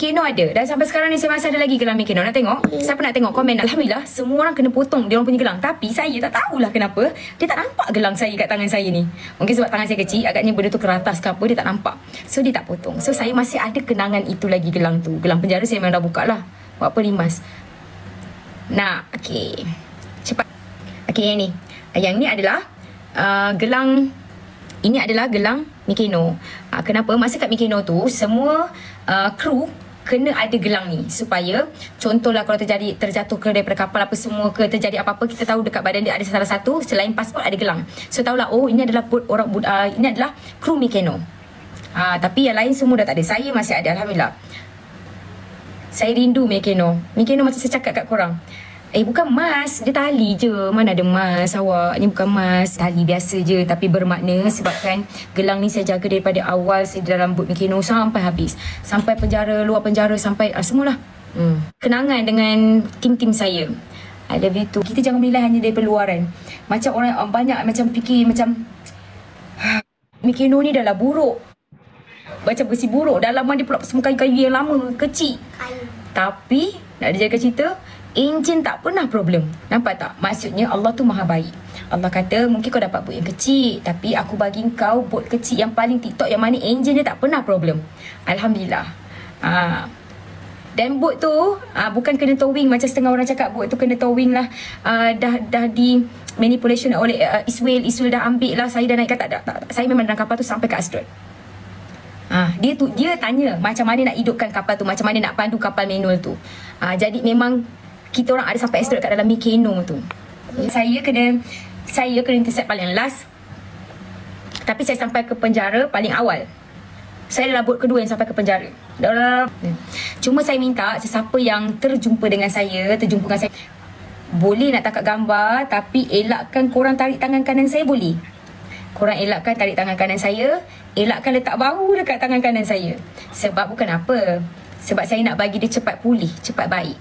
Mikeno ada. Dan sampai sekarang ni saya masih ada lagi gelang Mikeno. Nak tengok? Siapa nak tengok komen? Alhamdulillah semua orang kena potong dia orang punya gelang. Tapi saya tak tahulah kenapa dia tak nampak gelang saya kat tangan saya ni. Mungkin sebab tangan saya kecil, agaknya benda tu keratas ke apa, dia tak nampak. So dia tak potong. So saya masih ada kenangan itu lagi, gelang tu. Gelang penjara saya memang dah buka lah. Buat apa limas. Nah, okey. Cepat. Okey, yang ni. Yang ni adalah gelang. Ini adalah gelang Mikeno. Kenapa? Masa kat Mikeno tu semua kru kena ada gelang ni supaya contohlah kalau terjatuh ke daripada kapal apa semua ke, terjadi apa-apa, kita tahu dekat badan dia ada salah satu selain pasport ada gelang. So tahulah, oh ini adalah ini adalah kru Mikeno. Tapi yang lain semua dah tak ada. Saya masih ada, alhamdulillah. Saya rindu Mikeno. Mikeno macam saya cakap kat korang. Bukan emas, dia tali je. Mana ada emas awak? Ni bukan emas, tali biasa je. Tapi bermakna sebabkan gelang ni saya jaga daripada awal saya dalam boot Mikeno sampai habis. Sampai penjara, luar penjara, sampai semualah. Kenangan dengan tim-tim saya. I love you too. Kita jangan menilai hanya daripada luaran. Macam orang banyak macam fikir macam Mikeno ni dah lah buruk. Macam besi buruk. Dalaman dia pula semua kayu-kayu yang lama, kecil. Tapi nak dijadikan cerita, enjin tak pernah problem. Nampak tak? Maksudnya Allah tu maha baik. Allah kata mungkin kau dapat boat yang kecil, tapi aku bagi kau boat kecil yang paling TikTok, yang mana enjin dia tak pernah problem. Alhamdulillah. Dan boat tu bukan kena towing macam setengah orang cakap boat tu kena towing lah. Dah di manipulation oleh Iswail dah ambil lah. Saya dah naik tak. Saya memang dalam kapal tu sampai ke Astrid. Dia tanya macam mana nak hidupkan kapal tu, macam mana nak pandu kapal manual tu. Jadi memang kita orang ada sampai Astrid kat dalam Mikeno tu. Saya kena intercept paling last. Tapi saya sampai ke penjara paling awal. Saya adalah bot kedua yang sampai ke penjara. Cuma saya minta sesiapa yang terjumpa dengan saya, boleh nak tangkap gambar, tapi elakkan korang tarik tangan kanan saya, boleh. Korang elakkan tarik tangan kanan saya, elakkan letak bahu dekat tangan kanan saya. Sebab bukan apa, sebab saya nak bagi dia cepat pulih, cepat baik.